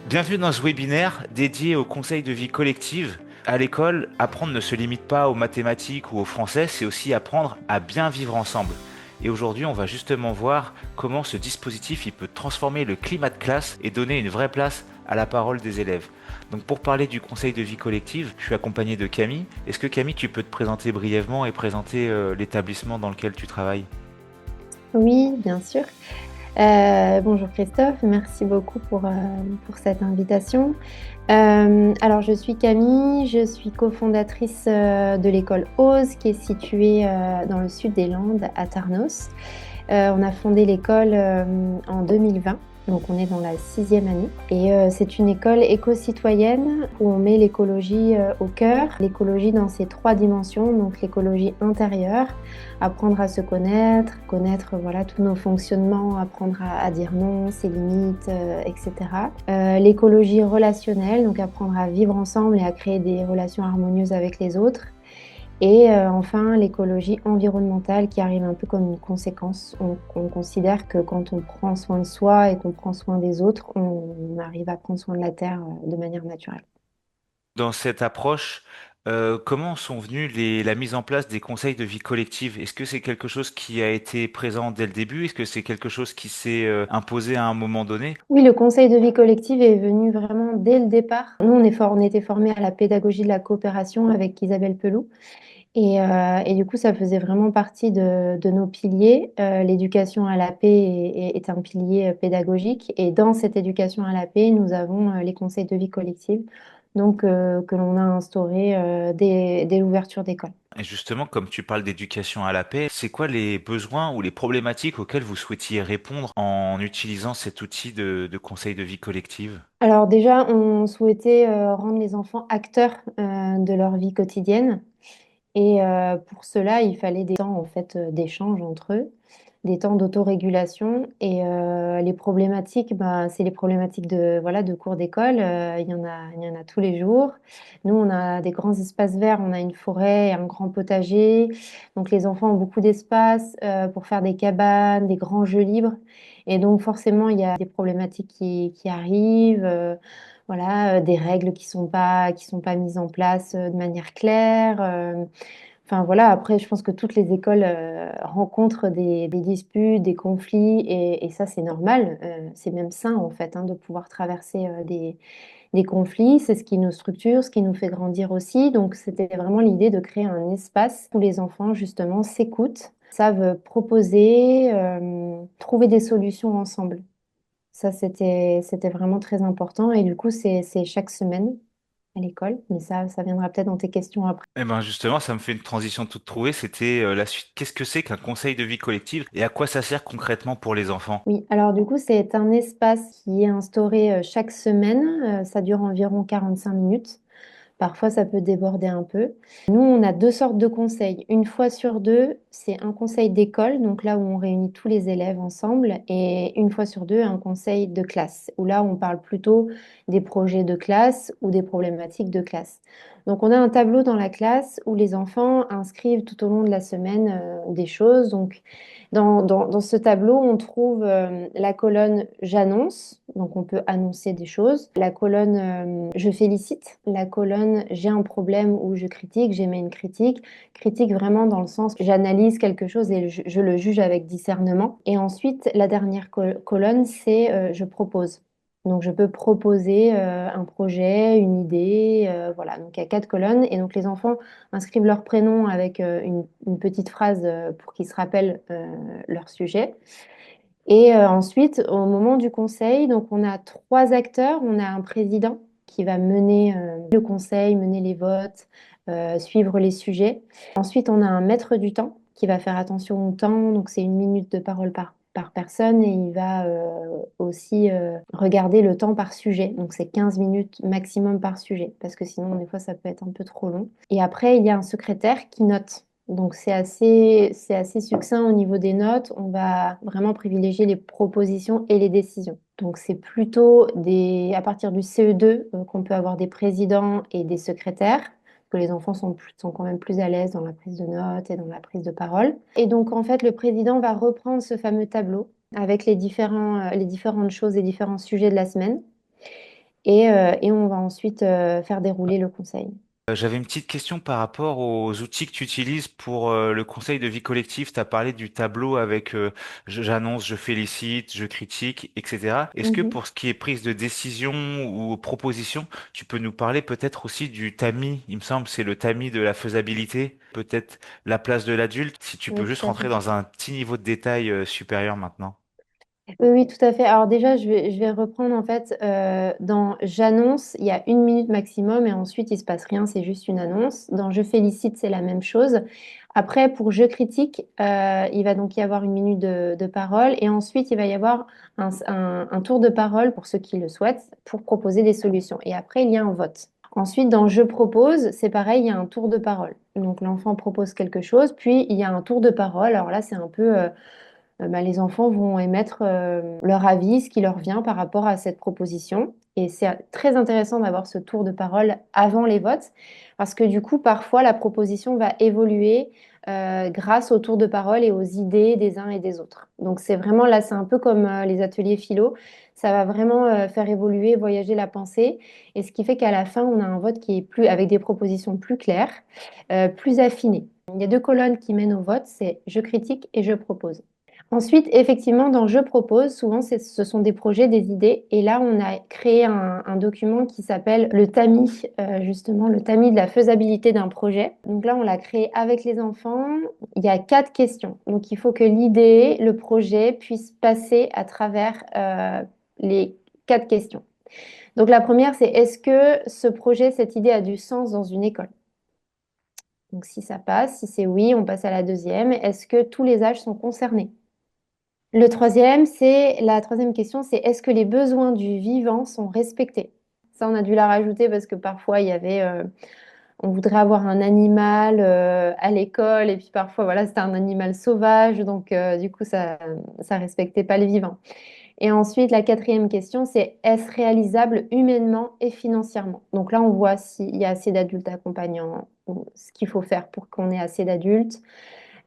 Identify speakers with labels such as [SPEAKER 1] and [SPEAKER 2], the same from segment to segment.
[SPEAKER 1] Bienvenue dans ce webinaire dédié au conseil de vie collective. À l'école, apprendre ne se limite pas aux mathématiques ou au français, c'est aussi apprendre à bien vivre ensemble. Et aujourd'hui, on va justement voir comment ce dispositif il peut transformer le climat de classe et donner une vraie place à la parole des élèves. Donc pour parler du conseil de vie collective, je suis accompagné de Camille. Est-ce que Camille, tu peux te présenter brièvement et présenter l'établissement dans lequel tu travailles?
[SPEAKER 2] Oui, bien sûr. Bonjour Christophe, merci beaucoup pour cette invitation. Alors, je suis Camille, je suis cofondatrice de l'école OSE qui est située dans le sud des Landes, à Tarnos. On a fondé l'école en 2020. Donc on est dans la sixième année et c'est une école éco-citoyenne où on met l'écologie au cœur, l'écologie dans ses trois dimensions, donc l'écologie intérieure, apprendre à se connaître, connaître voilà tous nos fonctionnements, apprendre à dire non, ses limites, etc. L'écologie relationnelle, donc apprendre à vivre ensemble et à créer des relations harmonieuses avec les autres. Et enfin, l'écologie environnementale qui arrive un peu comme une conséquence. On considère que quand on prend soin de soi et qu'on prend soin des autres, on arrive à prendre soin de la Terre de manière naturelle.
[SPEAKER 1] Dans cette approche, comment sont venues la mise en place des conseils de vie collective? Est-ce que c'est quelque chose qui a été présent dès le début? Est-ce que c'est quelque chose qui s'est imposé à un moment donné?
[SPEAKER 2] Oui, le conseil de vie collective est venu vraiment dès le départ. Nous, on était formés à la pédagogie de la coopération avec Isabelle Peloux. Et du coup, ça faisait vraiment partie de nos piliers. L'éducation à la paix est un pilier pédagogique. Et dans cette éducation à la paix, nous avons les conseils de vie collective, donc que l'on a instauré dès l'ouverture d'école.
[SPEAKER 1] Et justement, comme tu parles d'éducation à la paix, c'est quoi les besoins ou les problématiques auxquelles vous souhaitiez répondre en utilisant cet outil de conseil de vie collective?
[SPEAKER 2] Alors déjà, on souhaitait rendre les enfants acteurs de leur vie quotidienne. Et pour cela, il fallait des temps en fait d'échange entre eux, des temps d'autorégulation. Et les problématiques, bah, c'est les problématiques de voilà de cours d'école. Il y en a tous les jours. Nous, on a des grands espaces verts, on a une forêt, un grand potager. Donc les enfants ont beaucoup d'espace pour faire des cabanes, des grands jeux libres. Et donc forcément, il y a des problématiques qui arrivent. Voilà, des règles qui sont pas mises en place de manière claire. Enfin voilà, après, je pense que toutes les écoles rencontrent des disputes, des conflits, et ça, c'est normal. C'est même sain, en fait, hein, de pouvoir traverser des conflits. C'est ce qui nous structure, ce qui nous fait grandir aussi. Donc, c'était vraiment l'idée de créer un espace où les enfants, justement, s'écoutent, savent proposer, trouver des solutions ensemble. Ça, c'était vraiment très important. Et du coup, c'est chaque semaine à l'école. Mais ça viendra peut-être dans tes questions après.
[SPEAKER 1] Eh ben justement, ça me fait une transition toute trouvée. C'était la suite. Qu'est-ce que c'est qu'un conseil de vie collective et à quoi ça sert concrètement pour les enfants?
[SPEAKER 2] Oui, alors du coup, c'est un espace qui est instauré chaque semaine. Ça dure environ 45 minutes. Parfois, ça peut déborder un peu. Nous, on a deux sortes de conseils. Une fois sur deux, c'est un conseil d'école, donc là où on réunit tous les élèves ensemble, et une fois sur deux, un conseil de classe, où là, on parle plutôt des projets de classe ou des problématiques de classe. Donc, on a un tableau dans la classe où les enfants inscrivent tout au long de la semaine des choses. Donc, dans ce tableau, on trouve la colonne j'annonce, donc on peut annoncer des choses, la colonne je félicite, la colonne j'ai un problème ou je critique, j'émets une critique, critique vraiment dans le sens j'analyse quelque chose et je le juge avec discernement. Et ensuite, la dernière colonne, c'est je propose. Donc, je peux proposer un projet, une idée, voilà. Donc, il y a quatre colonnes et donc les enfants inscrivent leur prénom avec une petite phrase pour qu'ils se rappellent leur sujet. Et ensuite, au moment du conseil, donc on a trois acteurs. On a un président qui va mener le conseil, mener les votes, suivre les sujets. Ensuite, on a un maître du temps qui va faire attention au temps. Donc, c'est 1 minute de parole par personne et il va aussi regarder le temps par sujet. Donc, c'est 15 minutes maximum par sujet parce que sinon, des fois, ça peut être un peu trop long. Et après, il y a un secrétaire qui note. Donc c'est assez succinct au niveau des notes. On va vraiment privilégier les propositions et les décisions. Donc c'est plutôt à partir du CE2 qu'on peut avoir des présidents et des secrétaires, que les enfants sont quand même plus à l'aise dans la prise de notes et dans la prise de parole. Et donc en fait, le président va reprendre ce fameux tableau avec les différentes choses et différents sujets de la semaine. et on va ensuite faire dérouler le conseil.
[SPEAKER 1] J'avais une petite question par rapport aux outils que tu utilises pour le conseil de vie collective. Tu as parlé du tableau avec j'annonce, je félicite, je critique, etc. Est-ce que
[SPEAKER 2] Mhm.
[SPEAKER 1] pour ce qui est prise de décision ou proposition, tu peux nous parler peut-être aussi du tamis? Il me semble c'est le tamis de la faisabilité, peut-être la place de l'adulte. Si tu peux
[SPEAKER 2] Oui,
[SPEAKER 1] juste
[SPEAKER 2] tout à
[SPEAKER 1] rentrer
[SPEAKER 2] fait.
[SPEAKER 1] dans un petit niveau de détail supérieur maintenant.
[SPEAKER 2] Oui, oui, tout à fait. Alors déjà, je vais reprendre en fait dans j'annonce, il y a 1 minute maximum et ensuite il se passe rien, c'est juste une annonce. Dans je félicite, c'est la même chose. Après, pour je critique, il va donc y avoir 1 minute de parole et ensuite il va y avoir un tour de parole pour ceux qui le souhaitent pour proposer des solutions. Et après, il y a un vote. Ensuite, dans je propose, c'est pareil, il y a un tour de parole. Donc l'enfant propose quelque chose, puis il y a un tour de parole. Alors là, c'est un peu bah, les enfants vont émettre leur avis, ce qui leur vient par rapport à cette proposition. Et c'est très intéressant d'avoir ce tour de parole avant les votes, parce que du coup, parfois, la proposition va évoluer grâce au tour de parole et aux idées des uns et des autres. Donc c'est vraiment là, c'est un peu comme les ateliers philo. Ça va vraiment faire évoluer, voyager la pensée. Et ce qui fait qu'à la fin, on a un vote qui est plus, avec des propositions plus claires, plus affinées. Il y a 2 colonnes qui mènent au vote, c'est je critique et je propose. Ensuite, effectivement, dans Je propose, souvent, ce sont des projets, des idées. Et là, on a créé un document qui s'appelle le TAMI, justement, le TAMI de la faisabilité d'un projet. Donc là, on l'a créé avec les enfants. Il y a 4 questions. Donc, il faut que l'idée, le projet puisse passer à travers les 4 questions. Donc, la première, c'est est-ce que ce projet, cette idée a du sens dans une école? Donc, si ça passe, si c'est oui, on passe à la deuxième. Est-ce que tous les âges sont concernés? La troisième question, c'est est-ce que les besoins du vivant sont respectés? Ça, on a dû la rajouter parce que parfois, on voudrait avoir un animal à l'école et puis parfois, voilà, c'était un animal sauvage, donc du coup, ça respectait pas les vivants. Et ensuite, la quatrième question, c'est est-ce réalisable humainement et financièrement? Donc là, on voit s'il y a assez d'adultes accompagnants, ou ce qu'il faut faire pour qu'on ait assez d'adultes.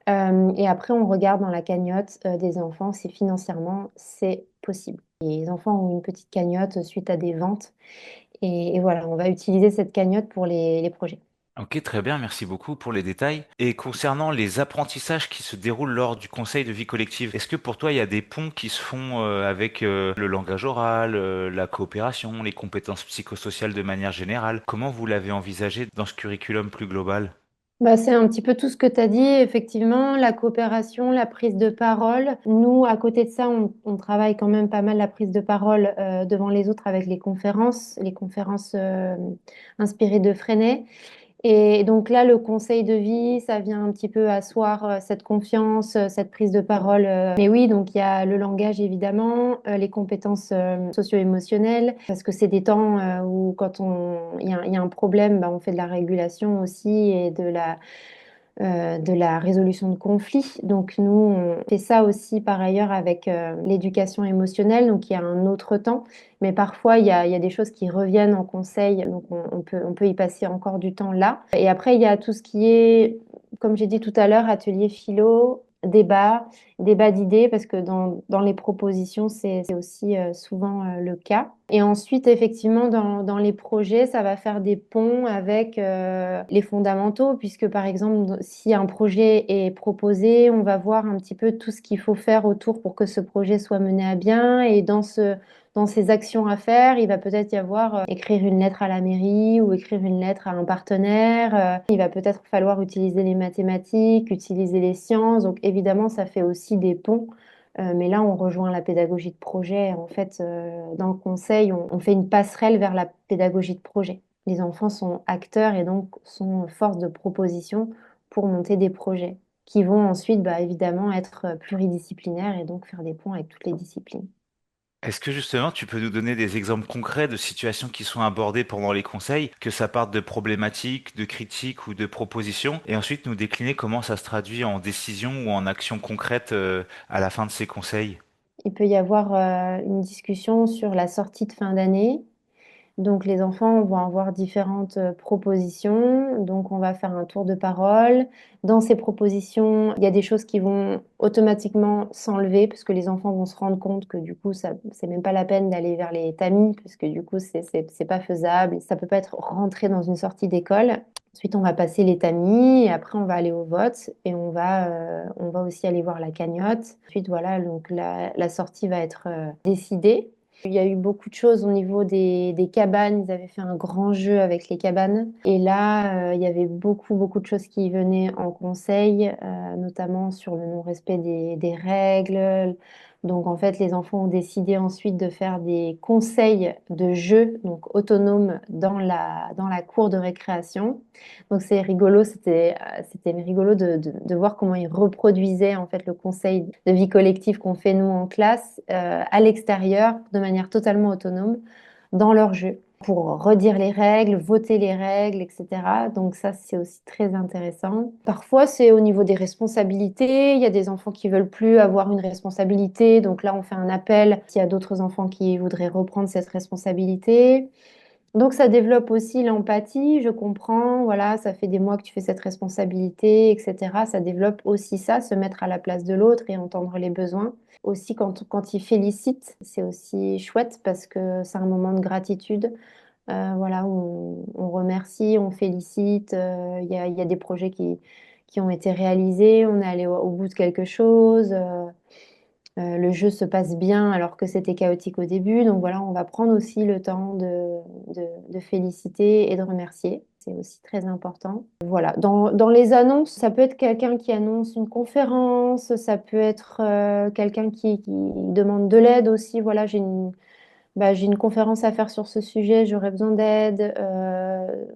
[SPEAKER 2] Et après, on regarde dans la cagnotte des enfants si financièrement c'est possible. Et les enfants ont une petite cagnotte suite à des ventes. Et voilà, on va utiliser cette cagnotte pour les projets.
[SPEAKER 1] Ok, très bien, merci beaucoup pour les détails. Et concernant les apprentissages qui se déroulent lors du conseil de vie collective, est-ce que pour toi il y a des ponts qui se font avec le langage oral, la coopération, les compétences psychosociales de manière générale? Comment vous l'avez envisagé dans ce curriculum plus global?
[SPEAKER 2] Bah, c'est un petit peu tout ce que tu as dit, effectivement, la coopération, la prise de parole. Nous, à côté de ça, on travaille quand même pas mal la prise de parole devant les autres avec les conférences inspirées de Freinet. Et donc là, le conseil de vie, ça vient un petit peu asseoir cette confiance, cette prise de parole. Mais oui, donc il y a le langage évidemment, les compétences socio-émotionnelles, parce que c'est des temps où quand il y a un problème, bah, on fait de la régulation aussi et de la résolution de conflits. Donc nous, on fait ça aussi par ailleurs avec l'éducation émotionnelle, donc il y a un autre temps, mais parfois il y a des choses qui reviennent en conseil, donc on peut y passer encore du temps là. Et après, il y a tout ce qui est, comme j'ai dit tout à l'heure, atelier philo, débat d'idées, parce que dans les propositions, c'est aussi souvent le cas. Et ensuite, effectivement, dans les projets, ça va faire des ponts avec les fondamentaux, puisque par exemple, si un projet est proposé, on va voir un petit peu tout ce qu'il faut faire autour pour que ce projet soit mené à bien. Et dans ces actions à faire, il va peut-être y avoir écrire une lettre à la mairie ou écrire une lettre à un partenaire. Il va peut-être falloir utiliser les mathématiques, utiliser les sciences. Donc évidemment, ça fait aussi des ponts. Mais là, on rejoint la pédagogie de projet. En fait, dans le conseil, on fait une passerelle vers la pédagogie de projet. Les enfants sont acteurs et donc sont force de proposition pour monter des projets qui vont ensuite, bah, évidemment, être pluridisciplinaires et donc faire des ponts avec toutes les disciplines.
[SPEAKER 1] Est-ce que justement tu peux nous donner des exemples concrets de situations qui sont abordées pendant les conseils, que ça parte de problématiques, de critiques ou de propositions, et ensuite nous décliner comment ça se traduit en décision ou en action concrète à la fin de ces conseils?
[SPEAKER 2] Il peut y avoir une discussion sur la sortie de fin d'année. Donc les enfants vont avoir différentes propositions. Donc on va faire un tour de parole. Dans ces propositions, il y a des choses qui vont automatiquement s'enlever parce que les enfants vont se rendre compte que du coup, ça, c'est même pas la peine d'aller vers les tamis parce que du coup, c'est pas faisable. Ça peut pas être rentré dans une sortie d'école. Ensuite, on va passer les tamis et après, on va aller au vote et on va aussi aller voir la cagnotte. Ensuite, voilà, donc la sortie va être décidée. Il y a eu beaucoup de choses au niveau des cabanes. Ils avaient fait un grand jeu avec les cabanes. Et là, il y avait beaucoup de choses qui venaient en conseil, notamment sur le non-respect des règles. Donc, en fait, les enfants ont décidé ensuite de faire des conseils de jeu, donc autonomes, dans la cour de récréation. Donc, c'est rigolo, c'était rigolo de voir comment ils reproduisaient, en fait, le conseil de vie collective qu'on fait, nous, en classe, à l'extérieur, de manière totalement autonome, dans leur jeu, pour redire les règles, voter les règles, etc. Donc ça, c'est aussi très intéressant. Parfois, c'est au niveau des responsabilités. Il y a des enfants qui veulent plus avoir une responsabilité. Donc là, on fait un appel s'il y a d'autres enfants qui voudraient reprendre cette responsabilité. Donc ça développe aussi l'empathie, je comprends, voilà, ça fait des mois que tu fais cette responsabilité, etc. Ça développe aussi ça, se mettre à la place de l'autre et entendre les besoins. Aussi quand il félicite, c'est aussi chouette parce que c'est un moment de gratitude, voilà, où on remercie, on félicite, il y a des projets qui ont été réalisés, on est allé au bout de quelque chose. Le jeu se passe bien alors que c'était chaotique au début. Donc voilà, on va prendre aussi le temps de féliciter et de remercier. C'est aussi très important. Voilà, dans les annonces, ça peut être quelqu'un qui annonce une conférence, ça peut être quelqu'un qui demande de l'aide aussi. Voilà, j'ai une conférence à faire sur ce sujet, j'aurais besoin d'aide.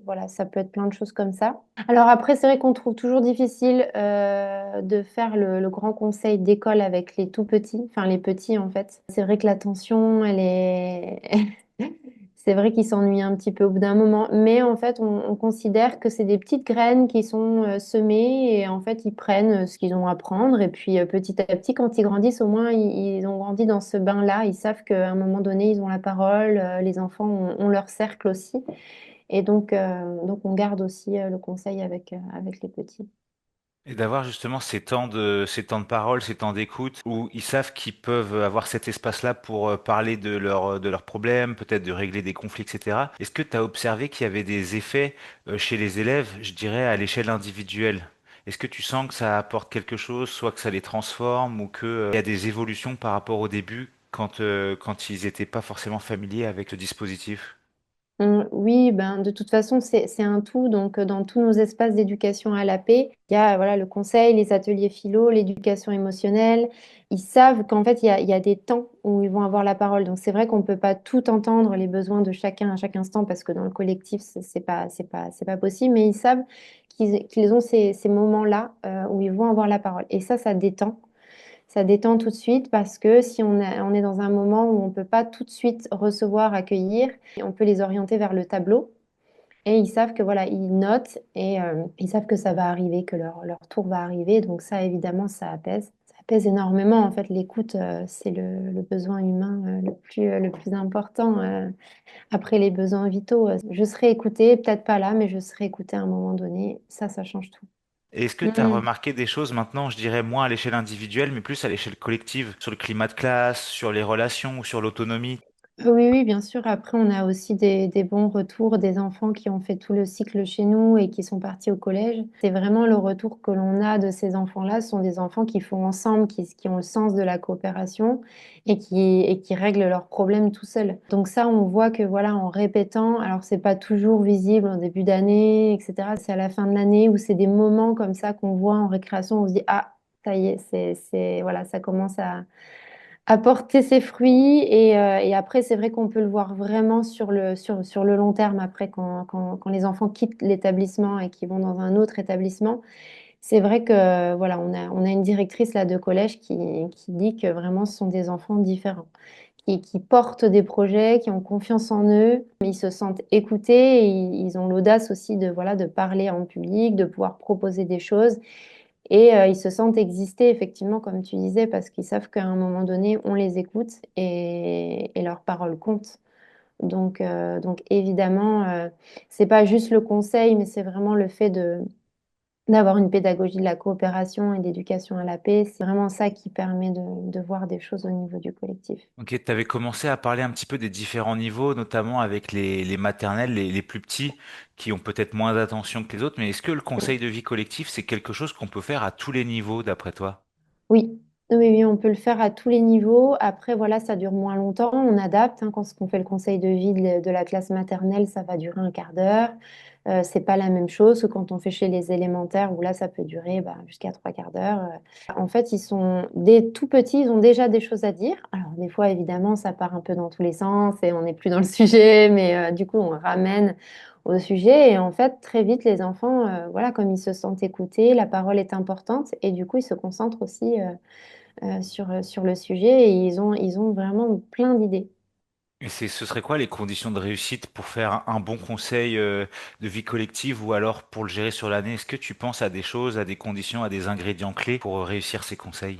[SPEAKER 2] Voilà, ça peut être plein de choses comme ça. Alors après, c'est vrai qu'on trouve toujours difficile de faire le grand conseil d'école avec les tout petits, enfin les petits en fait. C'est vrai que l'attention, elle est... C'est vrai qu'ils s'ennuient un petit peu au bout d'un moment, mais en fait, on considère que c'est des petites graines qui sont semées et en fait, ils prennent ce qu'ils ont à prendre et puis petit à petit, quand ils grandissent, au moins, ils ont grandi dans ce bain-là. Ils savent qu'à un moment donné, ils ont la parole, les enfants ont leur cercle aussi. Et donc on garde aussi le conseil avec les petits.
[SPEAKER 1] Et d'avoir justement ces temps de parole, ces temps d'écoute, où ils savent qu'ils peuvent avoir cet espace-là pour parler de leurs problèmes, peut-être de régler des conflits, etc. Est-ce que tu as observé qu'il y avait des effets chez les élèves, je dirais, à l'échelle individuelle? Est-ce que tu sens que ça apporte quelque chose, soit que ça les transforme, ou qu'il y a des évolutions par rapport au début, quand ils n'étaient pas forcément familiers avec le dispositif?
[SPEAKER 2] Oui, ben, de toute façon, c'est un tout. Donc, dans tous nos espaces d'éducation à la paix, il y a voilà, le conseil, les ateliers philo, l'éducation émotionnelle. Ils savent qu'en fait, il y a des temps où ils vont avoir la parole. Donc, c'est vrai qu'on ne peut pas tout entendre, les besoins de chacun à chaque instant, parce que dans le collectif, c'est pas possible. Mais ils savent qu'ils ont ces moments-là où ils vont avoir la parole. Et ça détend. Ça détend tout de suite parce que si on est dans un moment où on ne peut pas tout de suite recevoir, accueillir, on peut les orienter vers le tableau et ils savent que voilà, ils notent et ils savent que ça va arriver, que leur tour va arriver. Donc ça, évidemment, ça apaise. Ça apaise énormément. En fait, l'écoute, c'est le besoin humain le plus important après les besoins vitaux. Je serai écoutée, peut-être pas là, mais je serai écoutée à un moment donné. Ça change tout.
[SPEAKER 1] Et est-ce que tu as
[SPEAKER 2] Mm.
[SPEAKER 1] remarqué des choses maintenant, je dirais moins à l'échelle individuelle, mais plus à l'échelle collective, sur le climat de classe, sur les relations ou sur l'autonomie?
[SPEAKER 2] Oui, oui, bien sûr. Après, on a aussi des bons retours des enfants qui ont fait tout le cycle chez nous et qui sont partis au collège. C'est vraiment le retour que l'on a de ces enfants-là. Ce sont des enfants qui font ensemble, qui ont le sens de la coopération et qui règlent leurs problèmes tout seuls. Donc ça, on voit que voilà, en répétant, alors c'est pas toujours visible en début d'année, etc. C'est à la fin de l'année où c'est des moments comme ça qu'on voit en récréation, on se dit, ah, ça y est, voilà, ça commence à porter ses fruits. Et après, c'est vrai qu'on peut le voir vraiment sur le long terme, après, quand les enfants quittent l'établissement et qu'ils vont dans un autre établissement. C'est vrai que voilà, on a une directrice là de collège qui dit que vraiment ce sont des enfants différents, qui portent des projets, qui ont confiance en eux, ils se sentent écoutés et ils ont l'audace aussi de, voilà, de parler en public, de pouvoir proposer des choses. Et ils se sentent exister, effectivement, comme tu disais, parce qu'ils savent qu'à un moment donné, on les écoute et leurs paroles comptent. Donc évidemment, c'est pas juste le conseil, mais c'est vraiment le fait d'avoir une pédagogie de la coopération et d'éducation à la paix. C'est vraiment ça qui permet de voir des choses au niveau du collectif.
[SPEAKER 1] Ok, tu avais commencé à parler un petit peu des différents niveaux, notamment avec les maternelles, les plus petits, qui ont peut-être moins d'attention que les autres, mais est-ce que le conseil de vie collectif, c'est quelque chose qu'on peut faire à tous les niveaux, d'après toi?
[SPEAKER 2] Oui, oui, oui, on peut le faire à tous les niveaux. Après, voilà, ça dure moins longtemps. On adapte, hein. Quand on fait le conseil de vie de la classe maternelle, ça va durer un quart d'heure. C'est pas la même chose que quand on fait chez les élémentaires, où là, ça peut durer jusqu'à trois quarts d'heure. En fait, ils sont des tout petits, ils ont déjà des choses à dire. Alors, des fois, évidemment, ça part un peu dans tous les sens et on n'est plus dans le sujet, mais du coup, on ramène au sujet. Et en fait, très vite, les enfants, voilà, comme ils se sentent écoutés, la parole est importante et du coup, ils se concentrent aussi sur le sujet et ils ont vraiment plein d'idées.
[SPEAKER 1] Et ce serait quoi les conditions de réussite pour faire un bon conseil de vie collective ou alors pour le gérer sur l'année? Est-ce que tu penses à des choses, à des conditions, à des ingrédients clés pour réussir ces conseils?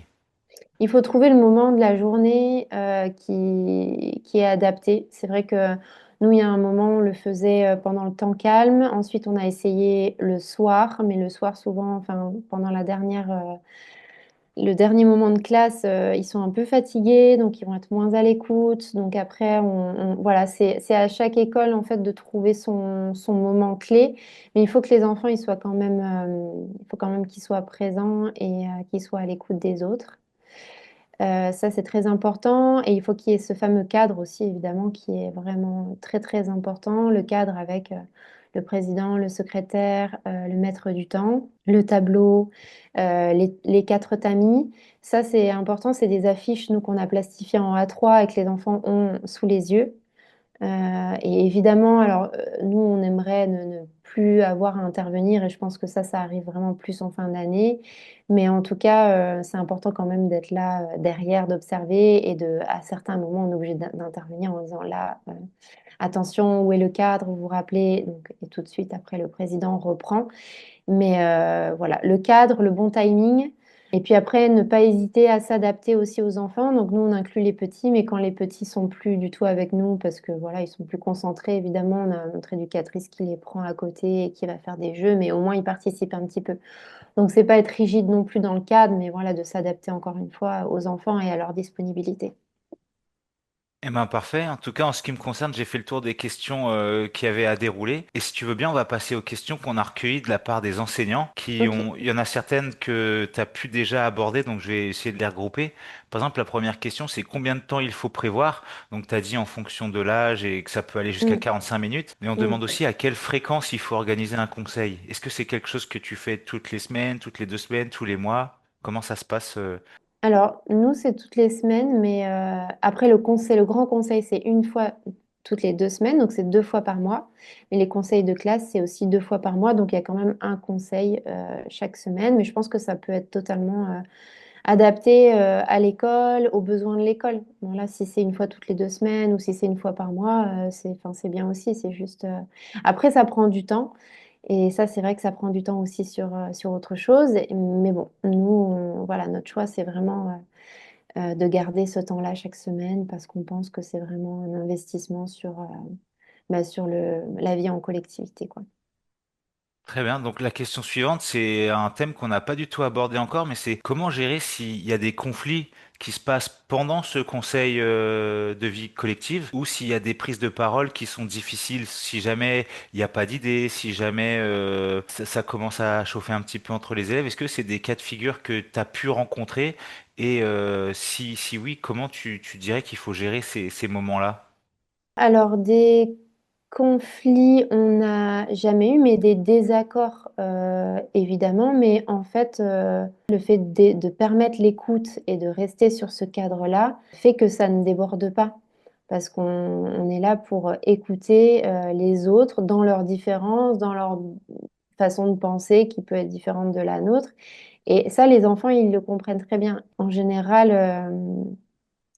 [SPEAKER 2] Il faut trouver le moment de la journée qui est adapté. C'est vrai que nous, il y a un moment, on le faisait pendant le temps calme. Ensuite, on a essayé le soir, mais le soir, souvent, enfin, pendant le dernier moment de classe, ils sont un peu fatigués, donc ils vont être moins à l'écoute. Donc après, voilà, c'est à chaque école en fait de trouver son moment clé. Mais il faut que les enfants, ils soient quand même, il faut quand même qu'ils soient présents et qu'ils soient à l'écoute des autres. Ça, c'est très important. Et il faut qu'il y ait ce fameux cadre aussi, évidemment, qui est vraiment très, très important. Le cadre avec le président, le secrétaire, le maître du temps, le tableau, les quatre tamis. Ça, c'est important. C'est des affiches, nous, qu'on a plastifiées en A3 et que les enfants ont sous les yeux. Et évidemment, alors nous, on aimerait ne plus avoir à intervenir et je pense que ça arrive vraiment plus en fin d'année. Mais en tout cas, c'est important quand même d'être là derrière, d'observer et à certains moments, on est obligé d'intervenir en disant là, attention, où est le cadre, vous vous rappelez. Donc, et tout de suite, après, le président reprend. Mais voilà, le cadre, le bon timing. Et puis après, ne pas hésiter à s'adapter aussi aux enfants. Donc nous, on inclut les petits, mais quand les petits sont plus du tout avec nous, parce que voilà, ils sont plus concentrés, évidemment, on a notre éducatrice qui les prend à côté et qui va faire des jeux, mais au moins ils participent un petit peu. Donc c'est pas être rigide non plus dans le cadre, mais voilà, de s'adapter encore une fois aux enfants et à leur disponibilité.
[SPEAKER 1] Eh ben parfait. En tout cas, en ce qui me concerne, j'ai fait le tour des questions qu'il y avait à dérouler. Et si tu veux bien, on va passer aux questions qu'on a recueillies de la part des enseignants, qui
[SPEAKER 2] Ok.
[SPEAKER 1] ont, il y en a certaines que tu as pu déjà aborder, donc je vais essayer de les regrouper. Par exemple, la première question, c'est combien de temps il faut prévoir? Donc tu as dit en fonction de l'âge et que ça peut aller jusqu'à
[SPEAKER 2] Mm,
[SPEAKER 1] 45 minutes. Mais on
[SPEAKER 2] mm.
[SPEAKER 1] demande aussi à quelle fréquence il faut organiser un conseil. Est-ce que c'est quelque chose que tu fais toutes les semaines, toutes les 2 semaines, tous les mois? Comment ça se passe?
[SPEAKER 2] Alors, nous, c'est toutes les semaines, mais après, le grand conseil, c'est une fois toutes les 2 semaines, donc c'est 2 fois par mois. Mais les conseils de classe, c'est aussi 2 fois par mois, donc il y a quand même un conseil chaque semaine. Mais je pense que ça peut être totalement adapté à l'école, aux besoins de l'école. Voilà, si c'est une fois toutes les 2 semaines ou si c'est une fois par mois, enfin, c'est bien aussi. C'est juste. Après, ça prend du temps. Et ça, c'est vrai que ça prend du temps aussi sur autre chose. Mais bon, nous, voilà, notre choix, c'est vraiment de garder ce temps-là chaque semaine parce qu'on pense que c'est vraiment un investissement sur la vie en collectivité, quoi.
[SPEAKER 1] Très bien. Donc la question suivante, c'est un thème qu'on n'a pas du tout abordé encore, mais c'est comment gérer s'il y a des conflits qui se passent pendant ce conseil de vie collective ou s'il y a des prises de parole qui sont difficiles, si jamais il n'y a pas d'idée, si jamais ça commence à chauffer un petit peu entre les élèves. Est-ce que c'est des cas de figure que tu as pu rencontrer et si oui, comment tu dirais qu'il faut gérer ces moments-là?
[SPEAKER 2] Alors, des conflits, on n'a jamais eu, mais des désaccords, évidemment. Mais en fait, le fait de permettre l'écoute et de rester sur ce cadre-là fait que ça ne déborde pas. Parce qu'on est là pour écouter les autres dans leurs différences, dans leur façon de penser qui peut être différente de la nôtre. Et ça, les enfants, ils le comprennent très bien. En général,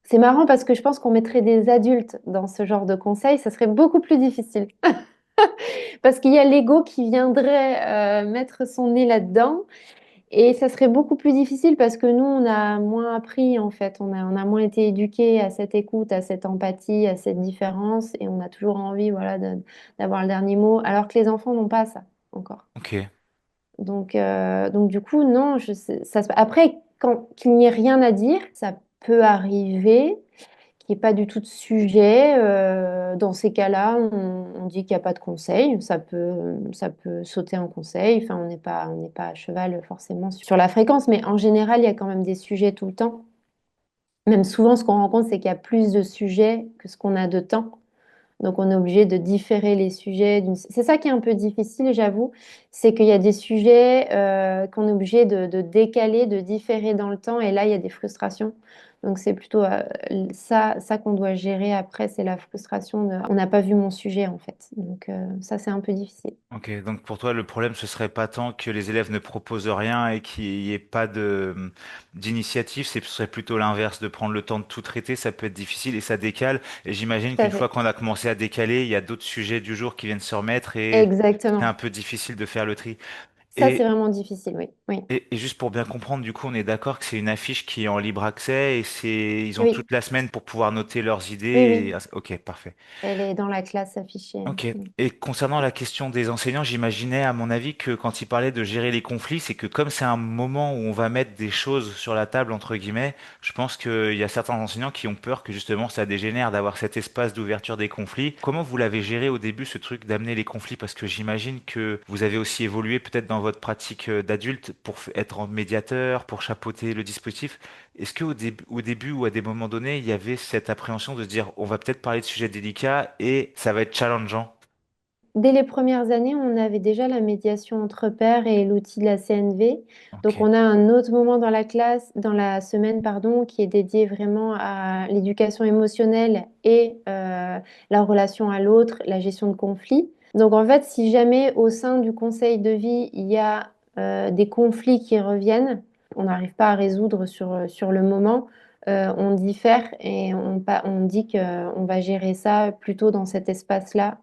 [SPEAKER 2] c'est marrant parce que je pense qu'on mettrait des adultes dans ce genre de conseils, ça serait beaucoup plus difficile. Parce qu'il y a l'ego qui viendrait mettre son nez là-dedans. Et ça serait beaucoup plus difficile parce que nous, on a moins appris en fait. On a moins été éduqués à cette écoute, à cette empathie, à cette différence. Et on a toujours envie, voilà, d'avoir le dernier mot, alors que les enfants n'ont pas ça encore.
[SPEAKER 1] Ok,
[SPEAKER 2] Donc du coup, non, après, qu'il n'y ait rien à dire, ça peut arriver, qu'il n'y ait pas du tout de sujet. Dans ces cas-là, on dit qu'il n'y a pas de conseil. Ça peut sauter en conseil. Enfin, on n'est pas à cheval forcément sur la fréquence, mais en général, il y a quand même des sujets tout le temps. Même souvent, ce qu'on rencontre, c'est qu'il y a plus de sujets que ce qu'on a de temps. Donc, on est obligé de différer les sujets. C'est ça qui est un peu difficile, j'avoue, c'est qu'il y a des sujets qu'on est obligé de décaler, de différer dans le temps, et là, il y a des frustrations. Donc, c'est plutôt ça qu'on doit gérer après, c'est la frustration de on n'a pas vu mon sujet, en fait. Donc, ça, c'est un peu difficile.
[SPEAKER 1] ok. Donc pour toi, le problème, ce serait pas tant que les élèves ne proposent rien et qu'il n'y ait pas d'initiative, ce serait plutôt l'inverse, de prendre le temps de tout traiter. Ça peut être difficile et ça décale. Et j'imagine
[SPEAKER 2] Tout à
[SPEAKER 1] qu'une fois
[SPEAKER 2] fait.
[SPEAKER 1] qu'on a commencé à décaler, il y a d'autres sujets du jour qui viennent se remettre et c'est un
[SPEAKER 2] Exactement.
[SPEAKER 1] peu difficile de faire le tri.
[SPEAKER 2] Ça, c'est
[SPEAKER 1] Et
[SPEAKER 2] vraiment difficile, oui. Oui,
[SPEAKER 1] et juste pour bien comprendre, du coup, on est d'accord que c'est une affiche qui est en libre accès et ils ont
[SPEAKER 2] oui,
[SPEAKER 1] toute la semaine pour pouvoir noter leurs
[SPEAKER 2] oui,
[SPEAKER 1] idées.
[SPEAKER 2] oui.
[SPEAKER 1] Ok, parfait.
[SPEAKER 2] Elle est dans la classe affichée.
[SPEAKER 1] Ok. Et concernant la question des enseignants, j'imaginais, à mon avis, que quand il parlait de gérer les conflits, c'est que comme c'est un moment où on va mettre des choses sur la table, entre guillemets, je pense qu'il y a certains enseignants qui ont peur que justement ça dégénère d'avoir cet espace d'ouverture des conflits. Comment vous l'avez géré au début, ce truc d'amener les conflits? Parce que j'imagine que vous avez aussi évolué peut-être dans votre pratique d'adulte pour être en médiateur, pour chapeauter le dispositif. Est-ce que au début ou à des moments donnés, il y avait cette appréhension de se dire, on va peut-être parler de sujets délicats et ça va être challengeant?
[SPEAKER 2] Dès les premières années, on avait déjà la médiation entre pairs et l'outil de la CNV. Donc,
[SPEAKER 1] Ok,
[SPEAKER 2] on a un autre moment dans la classe, dans la semaine, pardon, qui est dédié vraiment à l'éducation émotionnelle et la relation à l'autre, la gestion de conflits. Donc, en fait, si jamais au sein du conseil de vie, il y a des conflits qui reviennent, on n'arrive pas à résoudre sur le moment, on diffère et on dit qu'on va gérer ça plutôt dans cet espace-là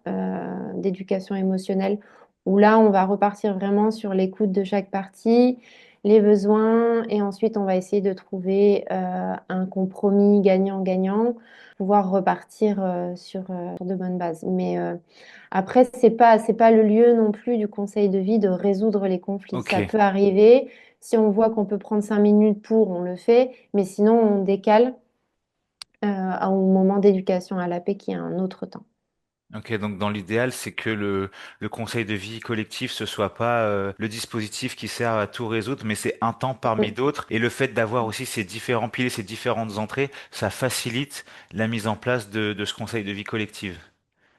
[SPEAKER 2] d'éducation émotionnelle, où là, on va repartir vraiment sur l'écoute de chaque partie, les besoins, et ensuite, on va essayer de trouver un compromis gagnant-gagnant, pouvoir repartir sur de bonnes bases. Mais après, c'est pas le lieu non plus du conseil de vie de résoudre les conflits.
[SPEAKER 1] ok,
[SPEAKER 2] Ça peut arriver. Si on voit qu'on peut prendre 5 minutes pour, on le fait, mais sinon on décale au moment d'éducation à la paix qui est un autre temps.
[SPEAKER 1] ok. Donc dans l'idéal, c'est que le conseil de vie collectif, ce soit pas le dispositif qui sert à tout résoudre, mais c'est un temps parmi
[SPEAKER 2] Mm.
[SPEAKER 1] d'autres. Et le fait d'avoir aussi ces différents piliers, ces différentes entrées, ça facilite la mise en place de ce conseil de vie collective.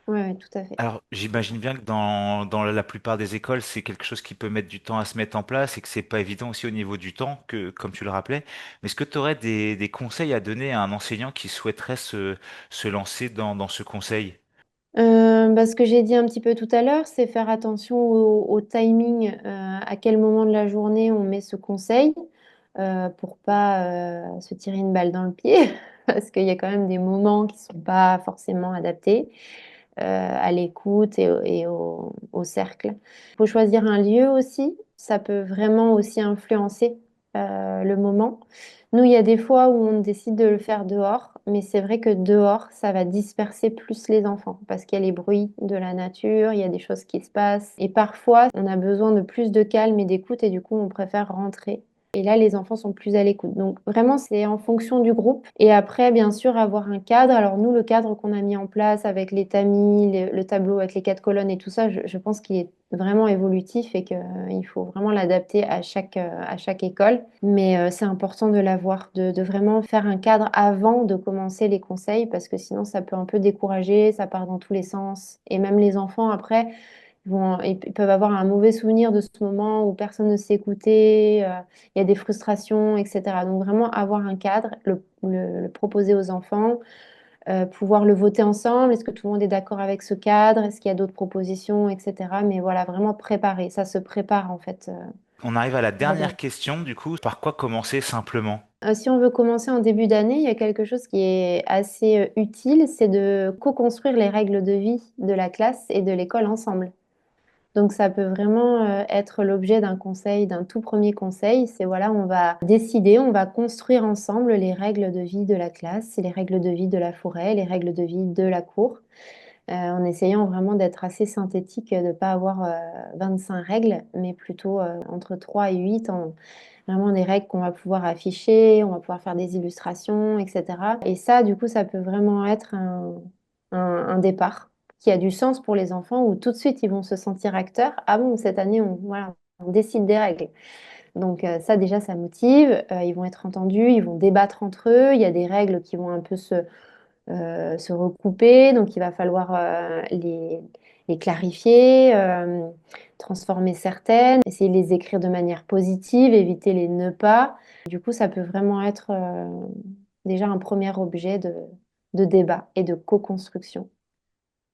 [SPEAKER 2] Ouais, ouais, tout à fait.
[SPEAKER 1] Alors, j'imagine bien que dans la plupart des écoles, c'est quelque chose qui peut mettre du temps à se mettre en place et que c'est pas évident aussi au niveau du temps, comme tu le rappelais. Mais est-ce que tu aurais des conseils à donner à un enseignant qui souhaiterait se lancer dans ce conseil?
[SPEAKER 2] Ce que j'ai dit un petit peu tout à l'heure, c'est faire attention au timing, à quel moment de la journée on met ce conseil, pour pas se tirer une balle dans le pied, parce qu'il y a quand même des moments qui sont pas forcément adaptés. À l'écoute et au cercle. Il faut choisir un lieu aussi. Ça peut vraiment aussi influencer le moment. Nous, il y a des fois où on décide de le faire dehors, mais c'est vrai que dehors, ça va disperser plus les enfants parce qu'il y a les bruits de la nature, il y a des choses qui se passent. Et parfois, on a besoin de plus de calme et d'écoute et du coup, on préfère rentrer. Et là, les enfants sont plus à l'écoute. Donc, vraiment, c'est en fonction du groupe. Et après, bien sûr, avoir un cadre. Alors, nous, le cadre qu'on a mis en place avec les tamis, le tableau avec les 4 colonnes et tout ça, je pense qu'il est vraiment évolutif et qu'il faut vraiment l'adapter à chaque école. Mais c'est important de l'avoir, de vraiment faire un cadre avant de commencer les conseils parce que sinon, ça peut un peu décourager, ça part dans tous les sens. Et même les enfants, après, ils peuvent avoir un mauvais souvenir de ce moment où personne ne s'est écouté, il y a des frustrations, etc. Donc vraiment avoir un cadre, le proposer aux enfants, pouvoir le voter ensemble. Est-ce que tout le monde est d'accord avec ce cadre? Est-ce qu'il y a d'autres propositions, etc. Mais voilà, vraiment préparer. Ça se prépare en fait.
[SPEAKER 1] On arrive à la
[SPEAKER 2] D'abord.
[SPEAKER 1] dernière question, du coup, par quoi commencer simplement?
[SPEAKER 2] Si on veut commencer en début d'année, il y a quelque chose qui est assez utile, c'est de co-construire les règles de vie de la classe et de l'école ensemble. Donc ça peut vraiment être l'objet d'un conseil, d'un tout premier conseil. C'est voilà, on va décider, on va construire ensemble les règles de vie de la classe, les règles de vie de la forêt, les règles de vie de la cour, en essayant vraiment d'être assez synthétique, de ne pas avoir 25 règles, mais plutôt entre 3 et 8, vraiment des règles qu'on va pouvoir afficher, on va pouvoir faire des illustrations, etc. Et ça, du coup, ça peut vraiment être un départ qui a du sens pour les enfants, où tout de suite, ils vont se sentir acteurs. Ah bon, cette année, voilà, on décide des règles. Donc ça, déjà, ça motive. Ils vont être entendus, ils vont débattre entre eux. Il y a des règles qui vont un peu se recouper, donc il va falloir les clarifier, transformer certaines, essayer de les écrire de manière positive, éviter les ne pas. Du coup, ça peut vraiment être déjà un premier objet de débat et de co-construction.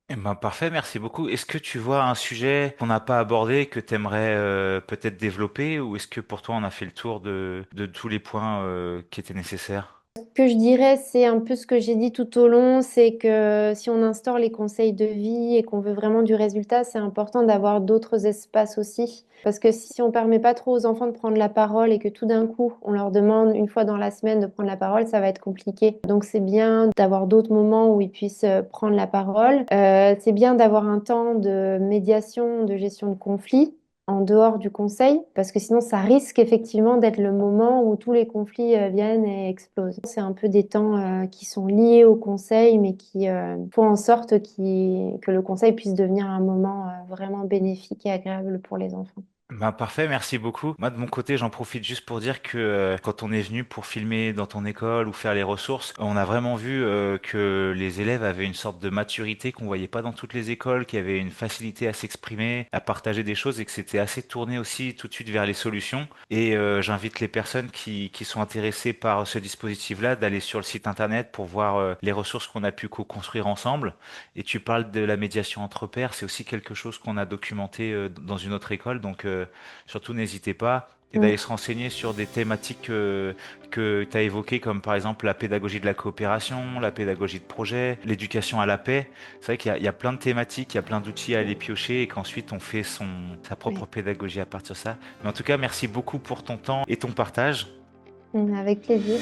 [SPEAKER 1] Eh ben, parfait, merci beaucoup. Est-ce que tu vois un sujet qu'on n'a pas abordé que tu aimerais peut-être développer ou est-ce que pour toi on a fait le tour de tous les points qui étaient nécessaires?
[SPEAKER 2] Ce que je dirais, c'est un peu ce que j'ai dit tout au long, c'est que si on instaure les conseils de vie et qu'on veut vraiment du résultat, c'est important d'avoir d'autres espaces aussi. Parce que si on permet pas trop aux enfants de prendre la parole et que tout d'un coup, on leur demande une fois dans la semaine de prendre la parole, ça va être compliqué. Donc c'est bien d'avoir d'autres moments où ils puissent prendre la parole. C'est bien d'avoir un temps de médiation, de gestion de conflits en dehors du conseil, parce que sinon ça risque effectivement d'être le moment où tous les conflits viennent et explosent. C'est un peu des temps qui sont liés au conseil, mais qui font en sorte que le conseil puisse devenir un moment vraiment bénéfique et agréable pour les enfants.
[SPEAKER 1] Ben parfait, merci beaucoup. Moi de mon côté, j'en profite juste pour dire que quand on est venu pour filmer dans ton école ou faire les ressources, on a vraiment vu que les élèves avaient une sorte de maturité qu'on voyait pas dans toutes les écoles, qui avaient une facilité à s'exprimer, à partager des choses et que c'était assez tourné aussi tout de suite vers les solutions. Et j'invite les personnes qui sont intéressées par ce dispositif-là d'aller sur le site internet pour voir les ressources qu'on a pu co-construire ensemble. Et tu parles de la médiation entre pairs, c'est aussi quelque chose qu'on a documenté dans une autre école, donc surtout n'hésitez pas. Et d'aller
[SPEAKER 2] Mm.
[SPEAKER 1] se renseigner sur des thématiques que tu as évoquées, comme par exemple la pédagogie de la coopération, la pédagogie de projet, l'éducation à la paix. C'est vrai qu'il y a plein de thématiques, il y a plein d'outils à aller piocher et qu'ensuite on fait sa propre
[SPEAKER 2] Oui.
[SPEAKER 1] pédagogie à partir de ça. Mais en tout cas, merci beaucoup pour ton temps et ton partage.
[SPEAKER 2] Avec plaisir.